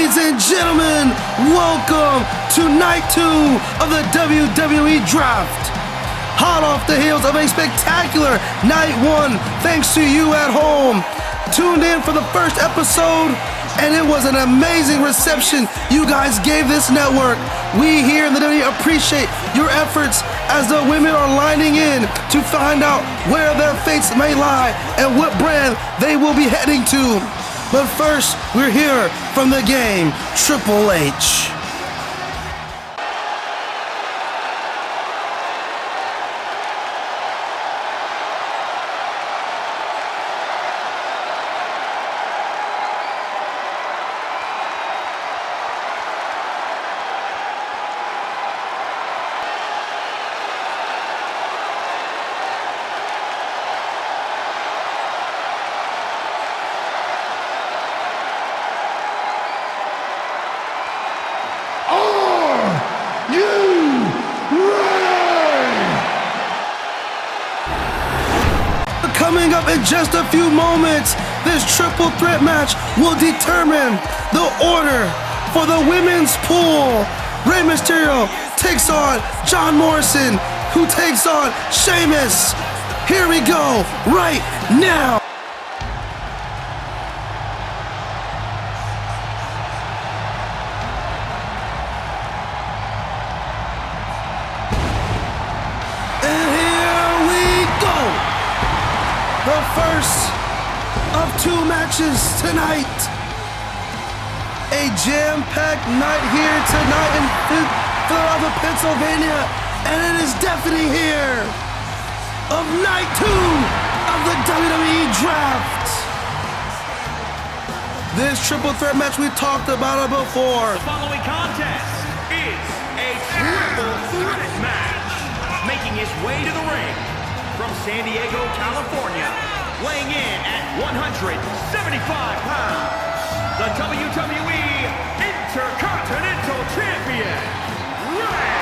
Ladies and gentlemen, welcome to night 2 of the WWE Draft. Hot off the heels of a spectacular night 1, thanks to you at home. Tuned in for the first episode, and it was an amazing reception you guys gave this network. We here in the WWE appreciate your efforts as the women are lining in to find out where their fates may lie and what brand they will be heading to. But first, we're here from the game, Triple H. Coming up in just a few moments, this triple threat match will determine the order for the women's pool. Rey Mysterio takes on John Morrison, who takes on Sheamus. Here we go, right now. The first of 2 matches tonight. A jam-packed night here tonight in Philadelphia, Pennsylvania, and it is definitely here of night 2 of the WWE Draft. This triple threat match, we talked about it before. The following contest is a triple threat match. Making his way to the ring from San Diego, California, weighing in at 175 pounds, the WWE Intercontinental Champion, Rey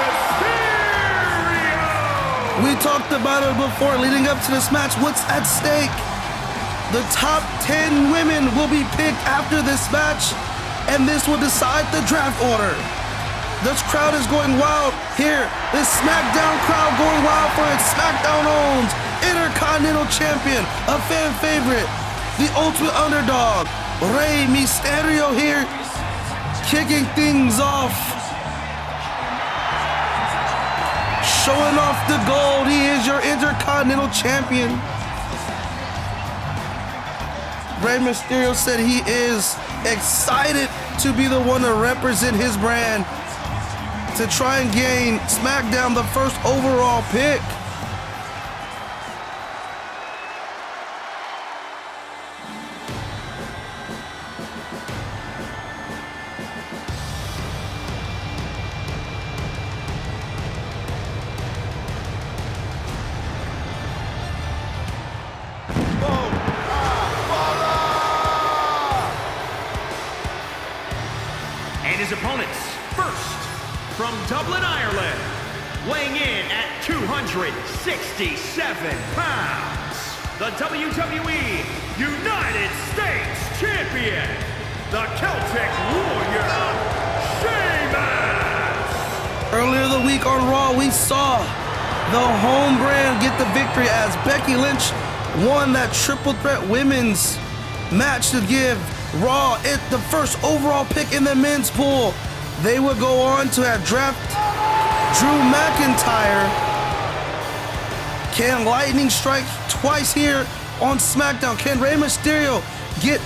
Mysterio! We talked about it before leading up to this match. What's at stake? The top 10 women will be picked after this match, and this will decide the draft order. This crowd is going wild here. This SmackDown crowd going wild for its SmackDown owns Intercontinental Champion, a fan favorite, the ultimate underdog, Rey Mysterio here, kicking things off. Showing off the gold, he is your Intercontinental Champion. Rey Mysterio said he is excited to be the one to represent his brand, to try and gain SmackDown the first overall pick. And his opponents, first, from Dublin, Ireland, weighing in at 267 pounds, the WWE United States Champion, the Celtic Warrior, Sheamus! Earlier the week on Raw, we saw the home brand get the victory as Becky Lynch won that triple threat women's match to give Raw the first overall pick in the men's pool. They would go on to have draft Drew McIntyre. Can lightning strike twice here on SmackDown? Can Rey Mysterio get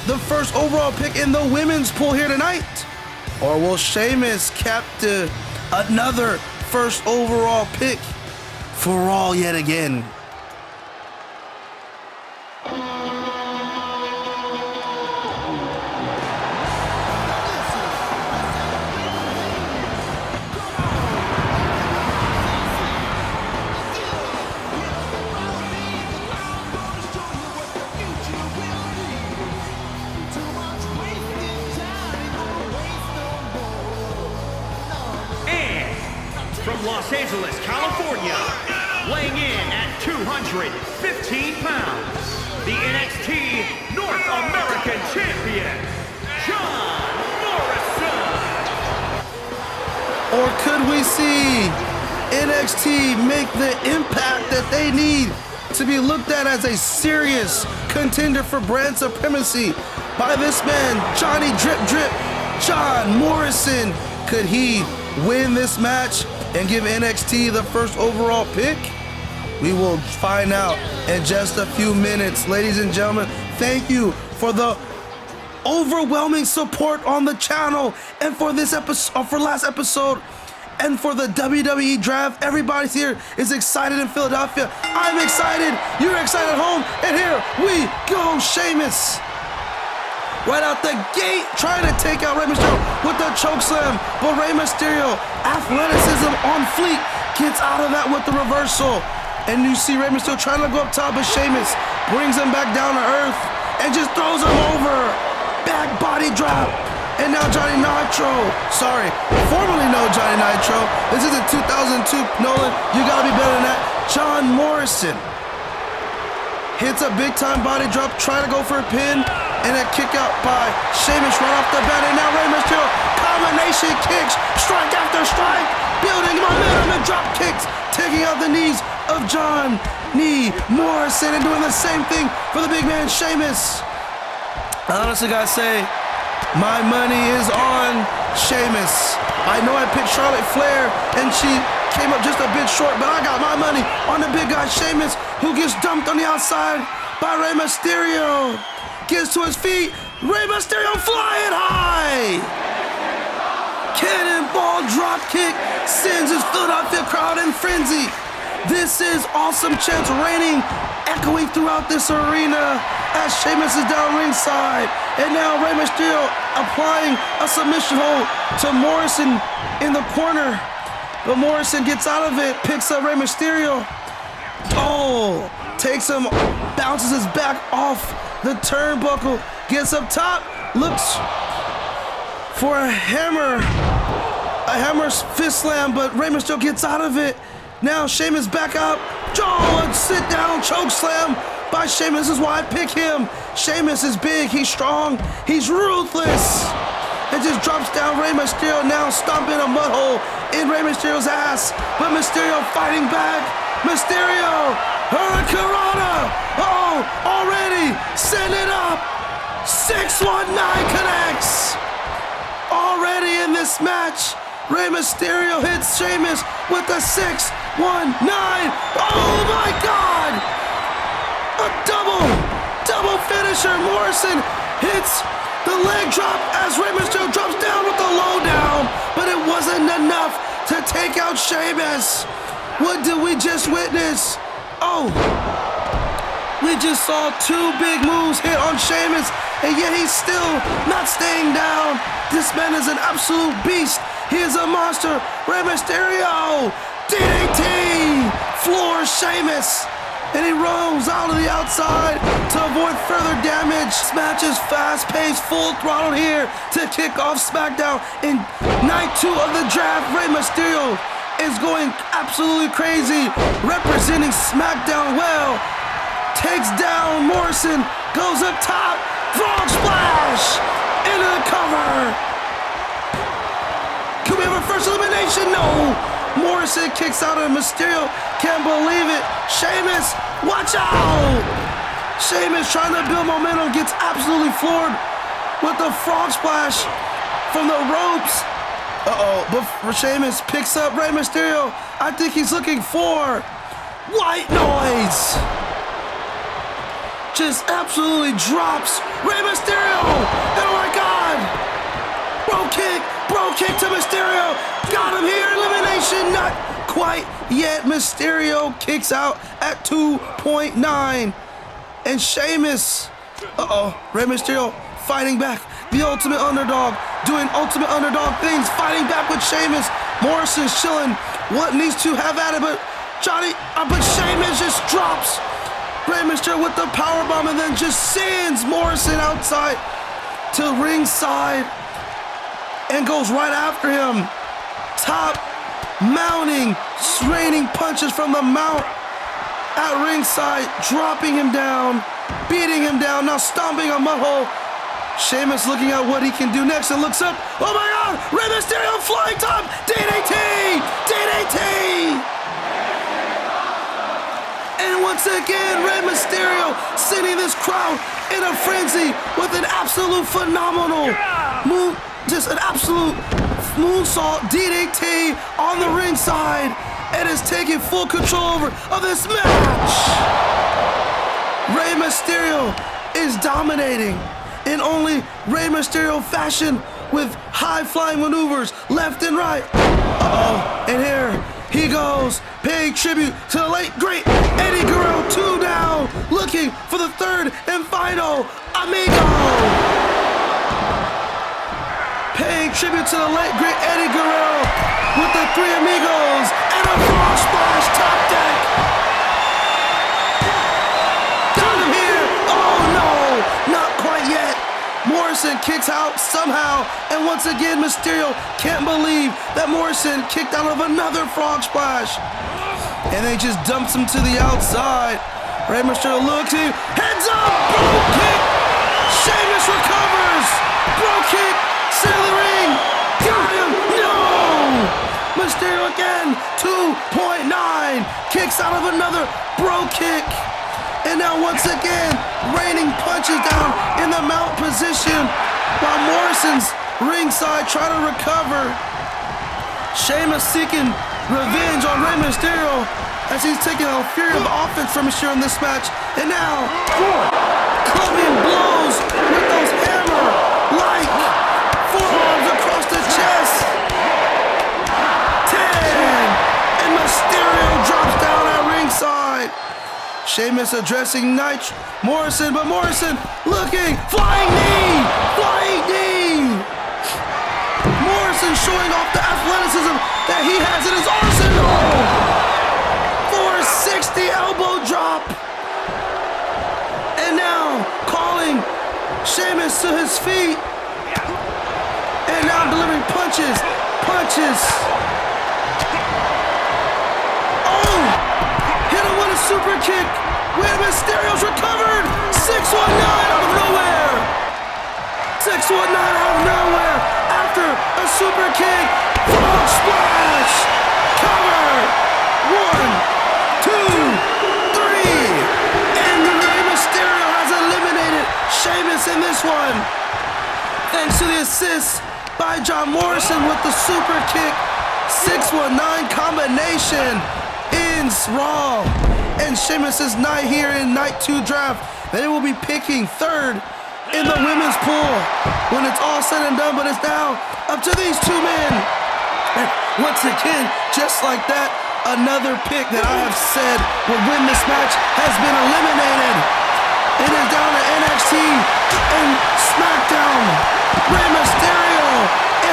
the first overall pick in the women's pool here tonight? Or will Sheamus capture another first overall pick for Raw yet again? From Los Angeles, California, weighing in at 215 pounds, the NXT North American Champion, John Or could we see NXT make the impact that they need to be looked at as a serious contender for brand supremacy by this man, Johnny Drip Drip, John Morrison? Could he win this match and give NXT the first overall pick? We will find out in just a few minutes. Ladies and gentlemen, thank you for the overwhelming support on the channel and for this episode, for last episode, and for the WWE draft. Everybody here is excited in Philadelphia. I'm excited. You're excited at home. And here we go, Sheamus. Right out the gate, trying to take out Rey Mysterio with the chokeslam. But Rey Mysterio, athleticism on fleek, gets out of that with the reversal. And you see Rey Mysterio trying to go up top, but Sheamus brings him back down to earth and just throws him over. Back body drop. And now Johnny Nitro, formerly known Johnny Nitro. This isn't 2002, Nolan. You gotta be better than that. John Morrison hits a big time body drop, try to go for a pin, and a kick out by Sheamus right off the bat. And now Rey Mysterio, combination kicks, strike after strike, building momentum and drop kicks, taking out the knees of Johnny Morrison and doing the same thing for the big man Sheamus. I honestly gotta say, my money is on Sheamus. I know I picked Charlotte Flair and she came up just a bit short, but I got my money on the big guy Sheamus, who gets dumped on the outside by Rey Mysterio. Gets to his feet, Rey Mysterio flying high. Cannonball drop kick sends his Philadelphia crowd in frenzy. This is awesome chants reigning, echoing throughout this arena as Sheamus is down ringside. And now Rey Mysterio applying a submission hold to Morrison in the corner. But Morrison gets out of it, picks up Rey Mysterio. Oh, takes him, bounces his back off the turnbuckle, gets up top, looks for a hammer fist slam, but Rey Mysterio gets out of it. Now Sheamus back up. Oh, a sit down choke slam by Sheamus. This is why I pick him. Sheamus is big, he's strong, he's ruthless. And just drops down Rey Mysterio, now stomping a mud hole in Rey Mysterio's ass. But Mysterio fighting back. Mysterio, Hurricanrana. Oh, already send it up. 619 connects. Already in this match, Rey Mysterio hits Sheamus with a 619. Oh my God! A double finisher. Morrison hits the leg drop as Rey Mysterio drops down with the lowdown, but it wasn't enough to take out Sheamus. What did we just witness? Oh, we just saw two big moves hit on Sheamus, and yet he's still not staying down. This man is an absolute beast. He is a monster. Rey Mysterio, DDT, floors Sheamus, and he rolls out of the outside to avoid further damage. This match is fast-paced, full throttle here to kick off SmackDown in night 2 of the draft. Rey Mysterio is going absolutely crazy, representing SmackDown well. Takes down Morrison, goes up top, frog splash into the cover. Can we have a first elimination? No. Morrison kicks out of Mysterio. Can't believe it. Sheamus, watch out. Sheamus trying to build momentum, gets absolutely floored with the frog splash from the ropes. But Sheamus picks up Rey Mysterio. I think he's looking for white noise. Just absolutely drops Rey Mysterio. Oh my God. Bro kick to Mysterio. Got him here. Elimination. Not quite yet. Mysterio kicks out at 2.9. And Sheamus. Rey Mysterio fighting back. The ultimate underdog. Doing ultimate underdog things. Fighting back with Sheamus. Morrison's chilling. What needs to have at it, but Sheamus just drops Rey Mysterio with the powerbomb and then just sends Morrison outside to ringside and goes right after him. Top mounting, raining punches from the mount at ringside, dropping him down, beating him down, now stomping a mud hole Sheamus looking at what he can do next and looks up. Oh my God! Rey Mysterio flying top! DDT! DDT! And once again, Rey Mysterio sending this crowd in a frenzy with an absolute phenomenal move, just an absolute moonsault DDT on the ringside, and is taking full control over of this match. Rey Mysterio is dominating in only Rey Mysterio fashion with high-flying maneuvers left and right. And here he goes, paying tribute to the late, great Eddie Guerrero, 2 down, looking for the third and final Amigo. Paying tribute to the late, great Eddie Guerrero with the 3 Amigos and a frog splash top deck. Got him here. Oh no, not quite yet. Morrison kicks out somehow, and once again Mysterio can't believe that Morrison kicked out of another frog splash. And they just dumps him to the outside. Rey Mysterio looks in, heads up, bro kick. Sheamus recovers, bro kick, center of the ring. Got him, no! Mysterio again, 2.9, kicks out of another bro kick. And now once again, raining punches down in the mount position while Morrison's ringside trying to recover. Sheamus seeking revenge on Rey Mysterio as he's taking a fury of offense from Mysterio in this match. And now, clubbing blows with those hammer-like forearms across the chest. 10, and Mysterio drops down at ringside. Sheamus addressing Morrison, but Morrison looking, flying knee! Morrison showing off the athleticism that he has in his arsenal! 460 elbow drop! And now calling Sheamus to his feet. And now delivering punches. Hit him with a super kick. Where Mysterio's recovered. 619 out of nowhere. 619 out of nowhere. After a super kick. Frog splash. Cover. 1, 2, 3. And Rey Mysterio has eliminated Sheamus in this one. Thanks to the assist by John Morrison with the super kick. 619 combination ends Raw. And Sheamus' night here in Night 2 draft. They will be picking third in the women's pool when it's all said and done, but it's now up to these 2 men. And once again, just like that, another pick that I have said will win this match has been eliminated. It is down to NXT and SmackDown. Rey Mysterio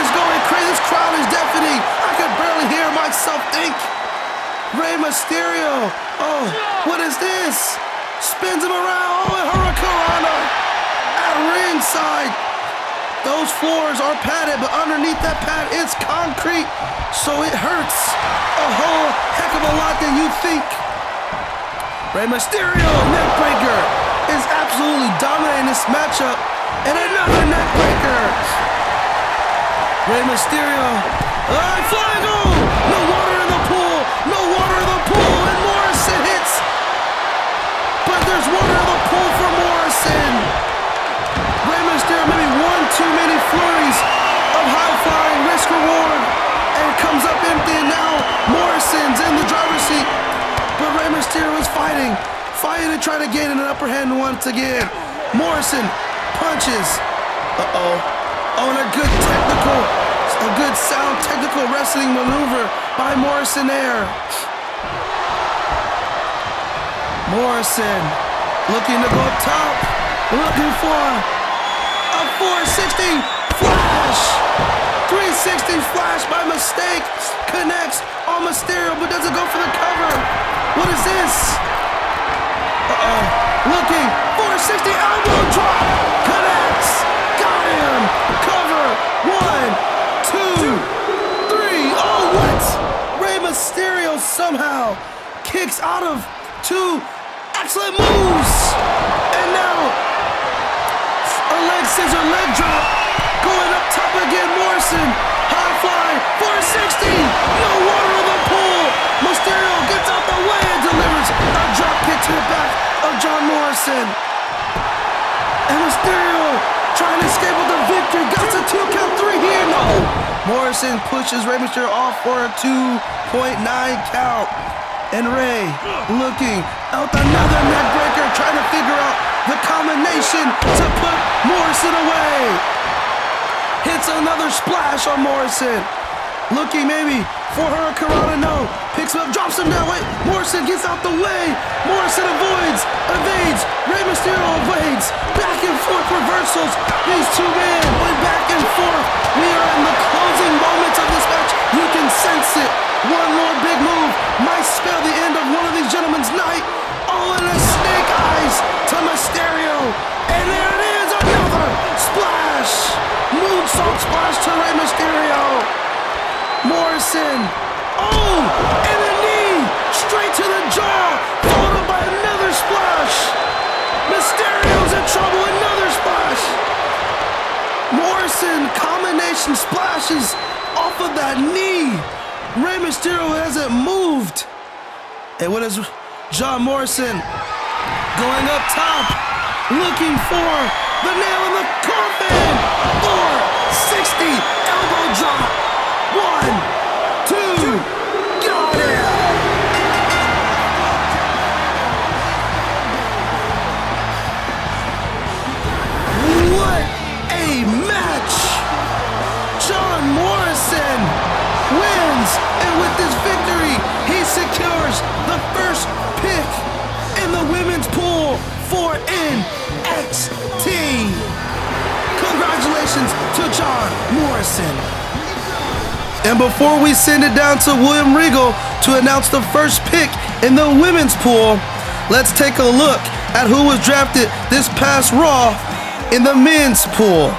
is going crazy. This crowd is deafening. I could barely hear myself think. Rey Mysterio, oh, what is this? Spins him around, oh, and Hurricanrana at ringside. Those floors are padded, but underneath that pad, it's concrete, so it hurts a whole heck of a lot than you think. Rey Mysterio, neckbreaker, is absolutely dominating this matchup, and another neckbreaker. Rey Mysterio, flying, oh, no water in the pool, no water in the pool, and Morrison hits. But there's water in the pool for Morrison. Rey Mysterio maybe one too many flurries of high-flying risk reward, and comes up empty, and now Morrison's in the driver's seat. But Rey Mysterio is fighting to try to gain an upper hand once again. Morrison punches. Oh, and a good sound technical wrestling maneuver by Morrison there. Morrison looking to go up top, looking for a 460 flash. 360 flash by mistake, connects on Mysterio, but doesn't go for the cover. What is this? Looking, 460 elbow drop, connects, got him, cover, 1, 2, 3, oh what? Rey Mysterio somehow kicks out of 2 excellent moves, and now a leg big scissor leg drop. Going up top again, Morrison. High fly, 460. No water in the pool. Mysterio gets out the way and delivers a drop kick to the back of John Morrison. And Mysterio trying to escape with the victory. Got a 2-count 3 here. No. Morrison pushes Rey Mysterio off for a 2.9 count. And Rey looking out another neck breaker, trying to figure out the combination to put Morrison away. Hits another splash on Morrison. Looking maybe for Hurricanrana, no. Picks him up, drops him down. Wait, Morrison gets out the way. Morrison avoids, evades. Rey Mysterio evades. Back and forth reversals. These two men going back and forth. We are in the closing moments of this match. You can sense it. One more big move might spell the end of one of these gentlemen's night. All in a snake eyes to Mysterio. And there it is, another splash. Moonsault splash to Rey Mysterio. Morrison. Oh, and the knee straight to the jaw. Followed up by another splash. Mysterio's in trouble, another splash. Morrison combination splashes off of that knee. Rey Mysterio hasn't moved. And what is John Morrison going up top, looking for the nail in the coffin. 460 elbow drop. 1, 2, got it. What a match. John Morrison wins, and with this victory, he secures the first pick in the women's pool for NXT. Congratulations to John Morrison. And before we send it down to William Regal to announce the first pick in the women's pool, let's take a look at who was drafted this past Raw in the men's pool.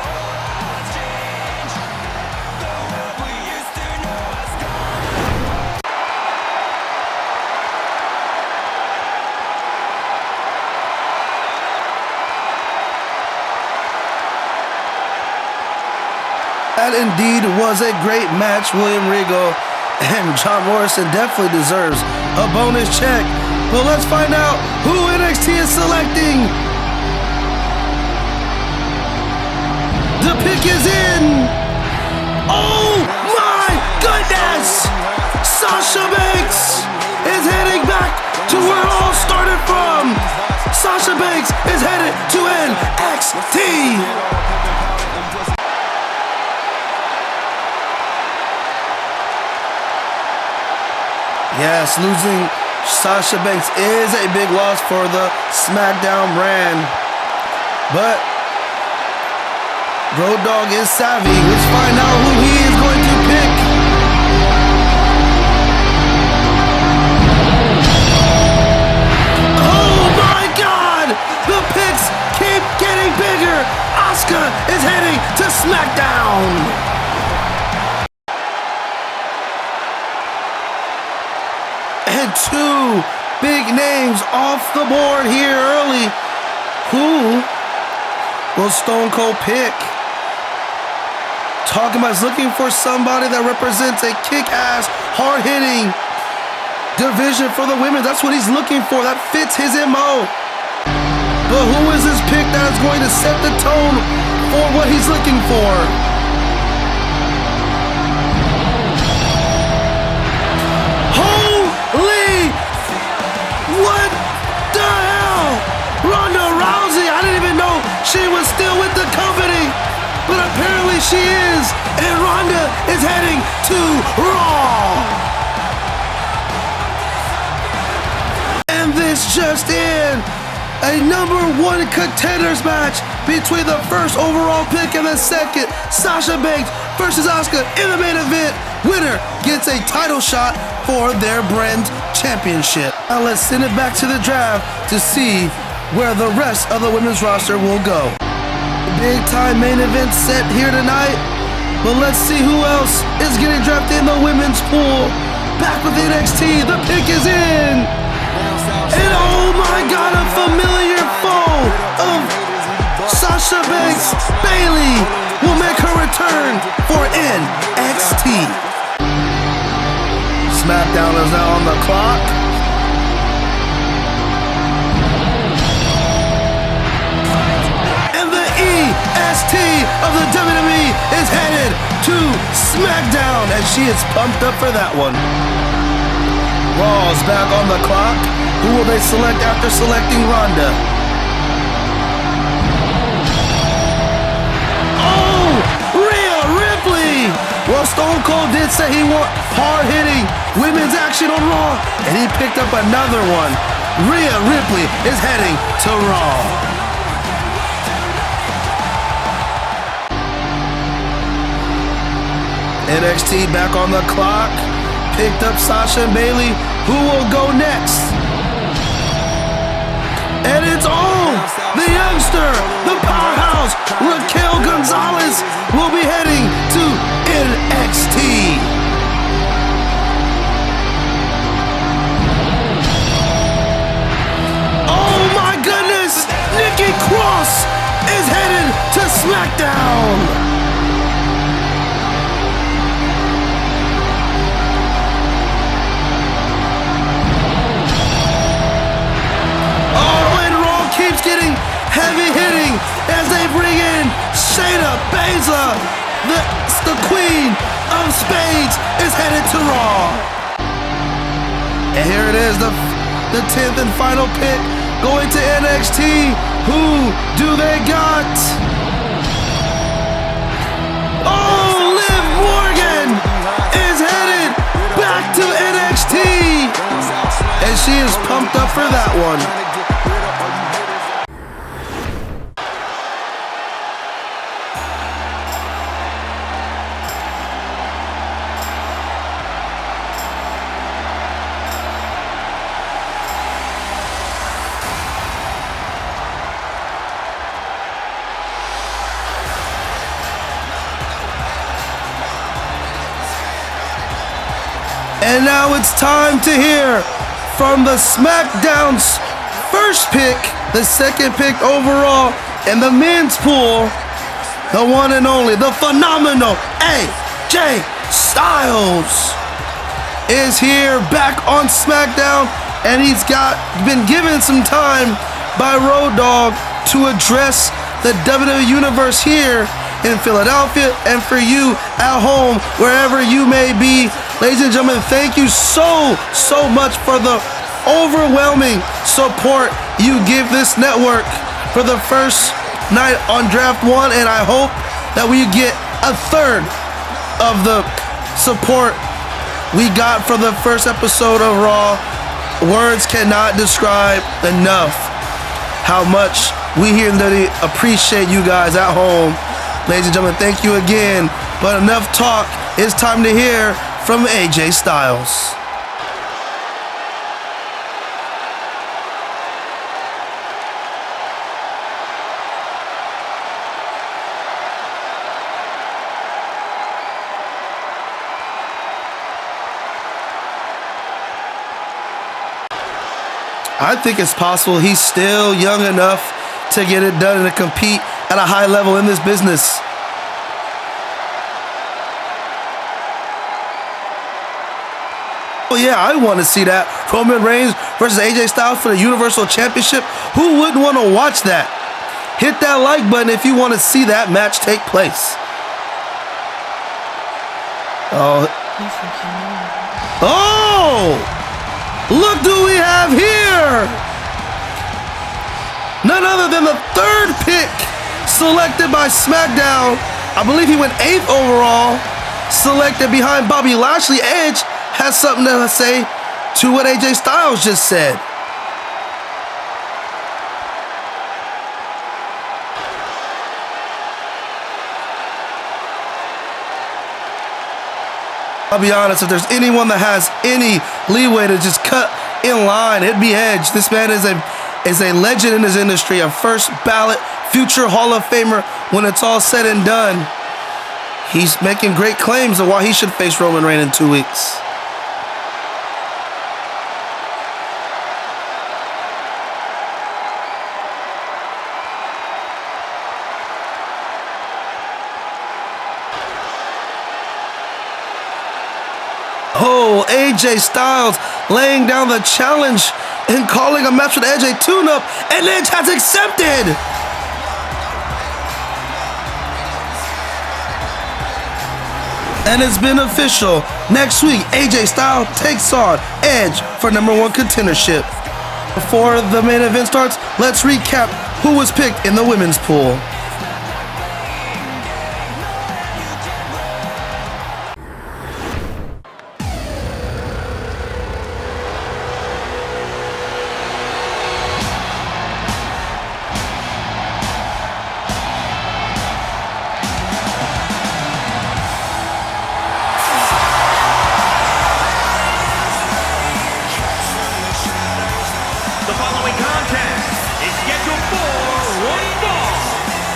That indeed was a great match, William Regal, and John Morrison definitely deserves a bonus check. But let's find out who NXT is selecting. The pick is in. Oh my goodness! Sasha Banks is heading back to where it all started from. Sasha Banks is headed to NXT. Yes, losing Sasha Banks is a big loss for the SmackDown brand. But Road Dogg is savvy. Let's find out who he is going to pick. Oh my God! The picks keep getting bigger. Asuka is heading to SmackDown. And two big names off the board here early. Who will Stone Cold pick? Talking about looking for somebody that represents a kick-ass, hard-hitting division for the women. That's what he's looking for. That fits his MO. But who is this pick that is going to set the tone for what he's looking for? What the hell? Ronda Rousey, I didn't even know she was still with the company, but apparently she is, and Ronda is heading to Raw. And this just in, a #1 contenders match between the first overall pick and the second, Sasha Banks versus Asuka in the main event. Winner gets a title shot for their brand championship. Now let's send it back to the draft to see where the rest of the women's roster will go. Big time main event set here tonight, but let's see who else is getting drafted in the women's pool. Back with NXT, the pick is in. And oh my God, a familiar foe of Sasha Banks Bayley will make her return for NXT. SmackDown is now on the clock. And the EST of the WWE is headed to SmackDown as she is pumped up for that one. Raw's back on the clock. Who will they select after selecting Ronda? Oh, Rhea Ripley! Well, Stone Cold did say he want hard-hitting women's action on Raw, and he picked up another one. Rhea Ripley is heading to Raw. NXT back on the clock. Picked up Sasha and Bayley. Who will go next? And it's the youngster, the powerhouse, Raquel Gonzalez will be heading to NXT. Oh my goodness! Nikki Cross is headed to SmackDown. Keeps getting heavy hitting as they bring in Shayna Baszler. The Queen of Spades is headed to Raw. And here it is, the 10th and final pick going to NXT. Who do they got? Oh, Liv Morgan is headed back to NXT. And she is pumped up for that one. And now it's time to hear from the SmackDown's first pick, the second pick overall in the men's pool, the one and only, the phenomenal AJ Styles is here back on SmackDown, and he's been given some time by Road Dogg to address the WWE Universe here in Philadelphia and for you at home, wherever you may be. Ladies and gentlemen, thank you so much for the overwhelming support you give this network for the first night on Draft 1, and I hope that we get a third of the support we got for the first episode of Raw. Words cannot describe enough how much we here in WWE appreciate you guys at home. Ladies and gentlemen, thank you again. But enough talk. It's time to hear from AJ Styles. I think it's possible he's still young enough to get it done and to compete at a high level in this business. Oh yeah, I want to see that. Roman Reigns versus AJ Styles for the Universal Championship. Who wouldn't want to watch that? Hit that like button if you want to see that match take place. Look who we have here! None other than the third pick selected by SmackDown. I believe he went 8th overall, selected behind Bobby Lashley. Edge has something to say to what AJ Styles just said. I'll be honest, if there's anyone that has any leeway to just cut in line, it'd be Edge. This man is a legend in his industry, a first ballot future Hall of Famer when it's all said and done. He's making great claims of why he should face Roman Reigns in 2 weeks. AJ Styles laying down the challenge and calling a match with AJ tune-up, and Edge has accepted. And it's been official. Next week, AJ Styles takes on Edge for #1 contendership. Before the main event starts, let's recap who was picked in the women's pool.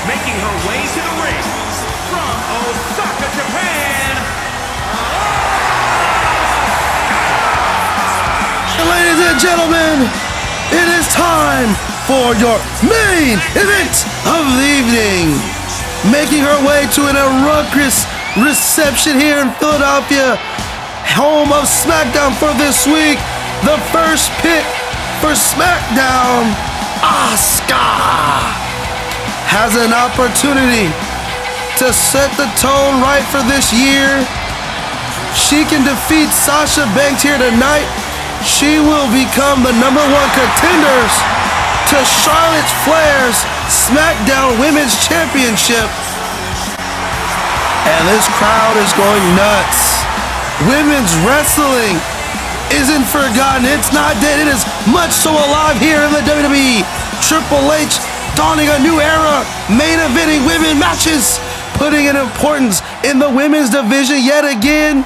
Making her way to the ring from Osaka, Japan. Ladies and gentlemen, it is time for your main event of the evening. Making her way to an ruckus reception here in Philadelphia, home of SmackDown for this week. The first pick for SmackDown, Asuka, has an opportunity to set the tone right for this year. She can defeat Sasha Banks here tonight. She will become the #1 contenders to Charlotte Flair's SmackDown Women's Championship. And this crowd is going nuts. Women's wrestling isn't forgotten. It's not dead. It is much so alive here in the WWE. Triple H dawning a new era, main eventing women matches, putting an importance in the women's division yet again,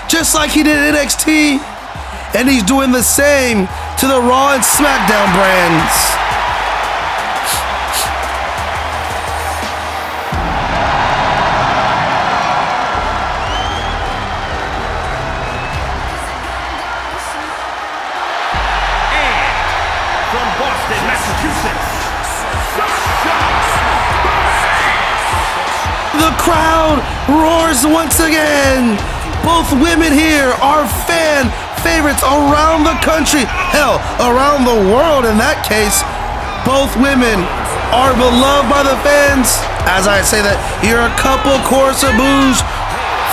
just like he did in NXT. And he's doing the same to the Raw and SmackDown brands. And from Boston, Massachusetts, the crowd roars once again. Both women here are fan favorites around the country, hell, around the world in that case. Both women are beloved by the fans. As I say that, here are a couple chorus of boos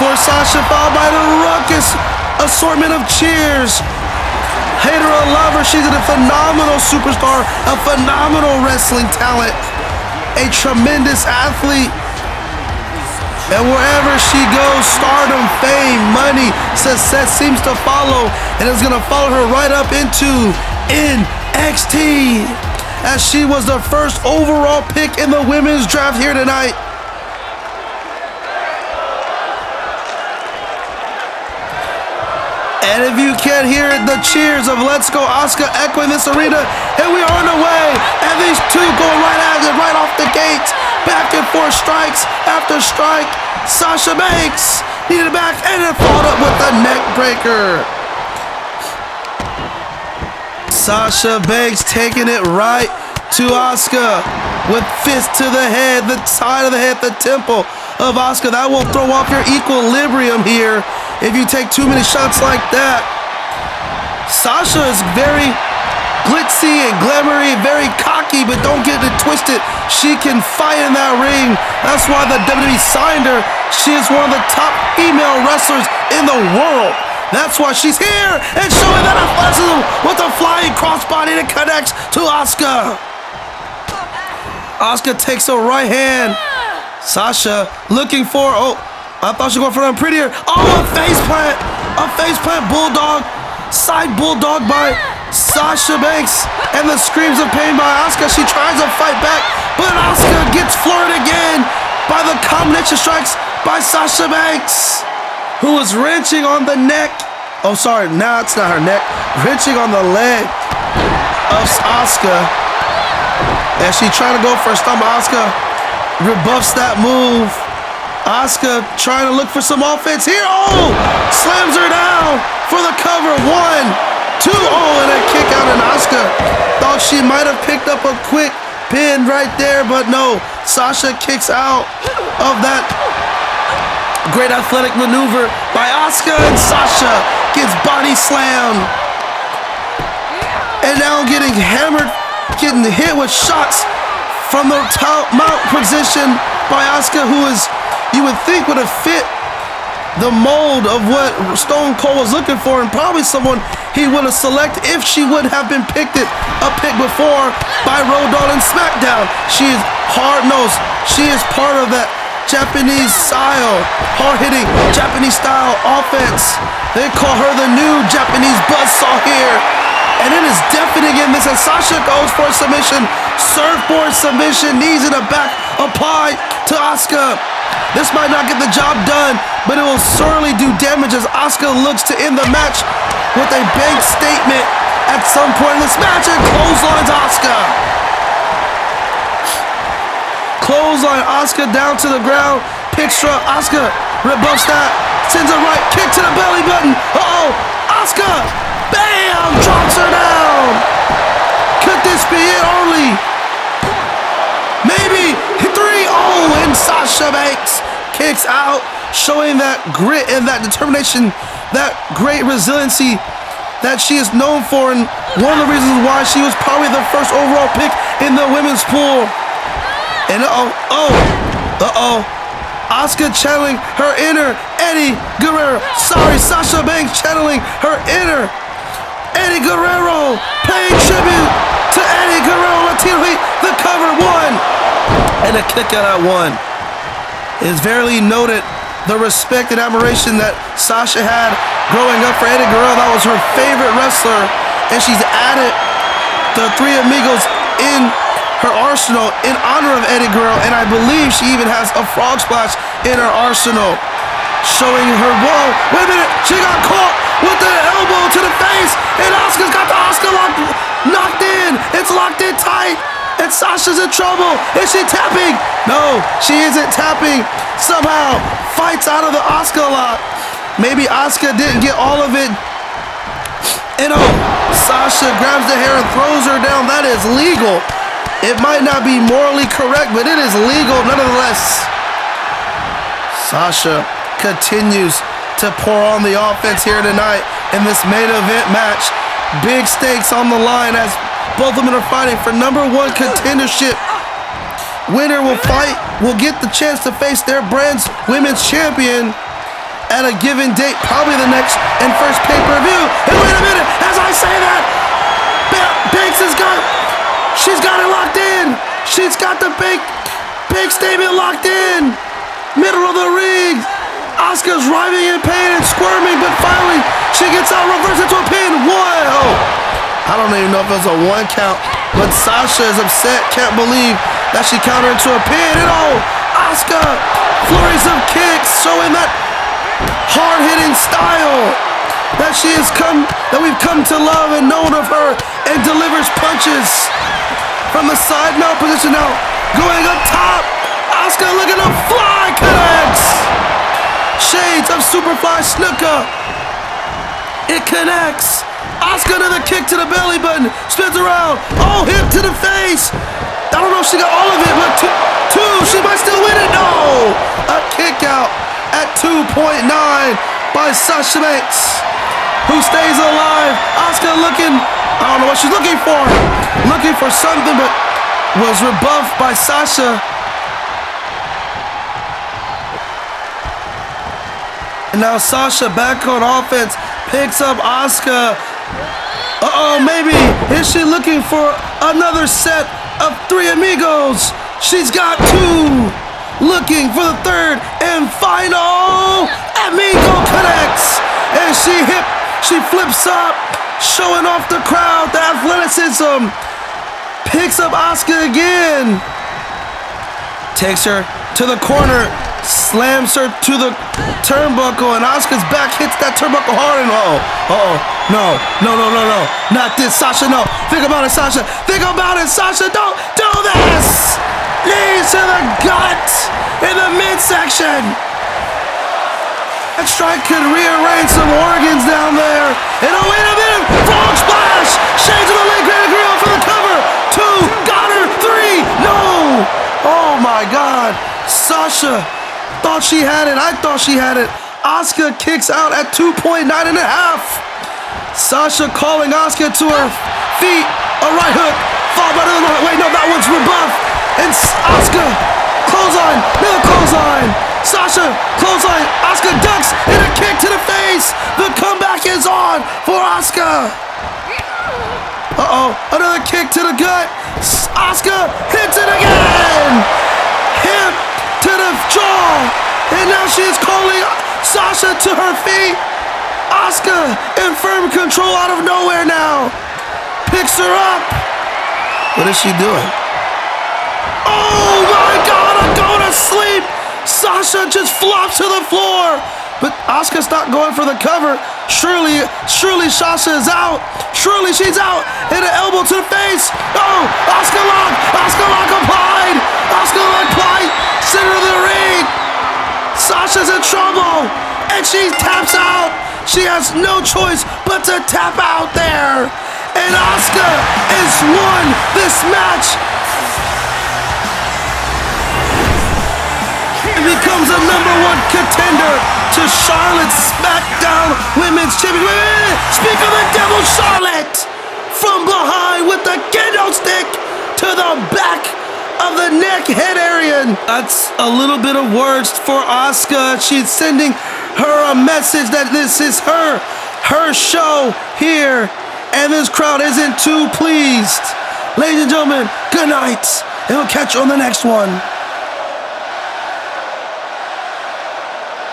for Sasha, followed by the ruckus assortment of cheers. Hate her or love her, she's a phenomenal superstar, a phenomenal wrestling talent, a tremendous athlete. And wherever she goes, stardom, fame, money, success seems to follow, and it's gonna follow her right up into NXT, as she was the first overall pick in the women's draft here tonight. And if you can't hear it, the cheers of Let's Go Asuka echoing this arena, and we are on the way, and these two go right off the gate. Back and forth, strikes after strike. Sasha Banks needed back and then followed up with the neck breaker. Sasha Banks taking it right to Asuka with fist to the head, the side of the head, the temple of Asuka. That will throw off your equilibrium here if you take too many shots like that. Sasha is very glitzy and glamoury, very cocky, but don't get it twisted. She can fight in that ring. That's why the WWE signed her. She is one of the top female wrestlers in the world. That's why she's here and showing that athleticism with a flying crossbody that connects to Asuka. Asuka takes a right hand. Sasha looking for, I thought she was going for them prettier. A faceplant bulldog, side bulldog by Sasha Banks, and the screams of pain by Asuka. She tries to fight back, but Asuka gets floored again by the combination strikes by Sasha Banks, who was wrenching on the neck. Oh, sorry, now it's not her neck. Wrenching on the leg of Asuka. And she trying to go for a stomp. Asuka rebuffs that move. Asuka trying to look for some offense here. Slams her down for the cover. 1, 2, and a kick out, and Asuka thought she might have picked up a quick pin right there, but no. Sasha kicks out of that great athletic maneuver by Asuka, and Sasha gets body slammed. And now getting hammered, getting hit with shots from the top mount position by Asuka, who is, you would think would have fit the mold of what Stone Cold was looking for, and probably someone he would have selected if she would have been picked before by Road Dogg in SmackDown. She is hard-nosed. She is part of that Japanese style, hard-hitting Japanese style offense. They call her the new Japanese buzzsaw here. And it is definitely in this as Sasha goes for a submission. Surfboard submission, knees in the back, applied to Asuka. This might not get the job done, but it will certainly do damage as Asuka looks to end the match with a big statement at some point in this match, and clotheslines Asuka. Clothesline Asuka down to the ground. Picks her up. Asuka rebuffs that. Sends a right kick to the belly button. Uh-oh. Asuka. Bam! Drops her down. Could this be it only? Maybe 3-0, and Sasha Banks kicks out, showing that grit and that determination, that great resiliency that she is known for, and one of the reasons why she was probably the first overall pick in the women's pool. And Asuka channeling her inner Eddie Guerrero. Sorry, Sasha Banks channeling her inner Eddie Guerrero, paying tribute to Eddie Guerrero. Latino Heat, the cover one. And a kick out at one. It is very noted the respect and admiration that Sasha had growing up for Eddie Guerrero. That was her favorite wrestler, and she's added the Three Amigos in her arsenal in honor of Eddie Guerrero, and I believe she even has a frog splash in her arsenal, showing her, whoa, wait a minute, she got caught with the elbow to the face, and Asuka's got the Asuka knocked in. It's locked in tight, and Sasha's in trouble. Is she tapping? No, she isn't tapping. Somehow fights out of the Asuka lock. Maybe Asuka didn't get all of it. And Sasha grabs the hair and throws her down. That is legal. It might not be morally correct, but it is legal nonetheless. Sasha continues to pour on the offense here tonight in this main event match. Big stakes on the line as both of them are fighting for #1 contendership. Winner will get the chance to face their brand's women's champion at a given date, probably the next and first pay-per-view. And wait a minute, as I say that, Banks she's got it locked in. She's got the big statement locked in. Middle of the ring. Asuka's writhing in pain and squirming, but finally she gets out, reverse into a pin. Whoa! I don't even know if it was a 1 count, but Sasha is upset, can't believe that she countered into a pin. And Asuka, flurries of kicks, showing that hard-hitting style that we've come to love and known of her, and delivers punches from the side mount position now, going up top. Asuka looking to fly, connects. Shades of Superfly Snuka. It connects. Asuka another kick to the belly button. Spins around. Hip to the face. I don't know if she got all of it, but two. She might still win it. No. A kick out at 2.9 by Sasha Banks, who stays alive. Asuka looking, I don't know what she's looking for. Looking for something, but was rebuffed by Sasha. And now Sasha back on offense, picks up Asuka. Maybe. Is she looking for another set of Three Amigos? She's got 2. Looking for the third and final. Amigo connects. And she flips up, showing off the crowd, the athleticism. Picks up Asuka again. Takes her to the corner, slams her to the turnbuckle, and Asuka's back hits that turnbuckle hard, and no, not this, Sasha, no. Think about it, Sasha. Don't do this. Knees to the gut in the midsection. That strike could rearrange some organs down there. And wait a minute, frog splash. Shades of the leg, Grand Grill for the cover. 2, got her. 3, no. Oh my God. Sasha thought she had it. I thought she had it. Asuka kicks out at 2.9 and a half. Sasha calling Asuka to her feet. A right hook. Fall by the right. Wait, no, that one's rebuff. And Asuka, clothesline, another clothesline. Sasha, clothesline. Asuka ducks and a kick to the face. The comeback is on for Asuka. Uh-oh, another kick to the gut. Asuka hits it again. Hip to the jaw. And now she is calling Sasha to her feet. Asuka in firm control out of nowhere now. Picks her up. What is she doing? Oh my God, I'm going to sleep. Sasha just flops to the floor. But Asuka's not going for the cover. Surely Sasha is out. Surely she's out. And an elbow to the face. Oh, Asuka lock applied. Asuka lock applied. Center of the ring. Sasha's in trouble. And she taps out. She has no choice but to tap out there. And Asuka has won this match. And becomes a #1 contender to Charlotte's SmackDown Women's Championship. Speak of the devil, Charlotte! From behind with the kendo stick to the back of the neck head area. That's a little bit of words for Asuka. She's sending her a message that this is her show here. And this crowd isn't too pleased. Ladies and gentlemen, good night. And we'll catch you on the next one.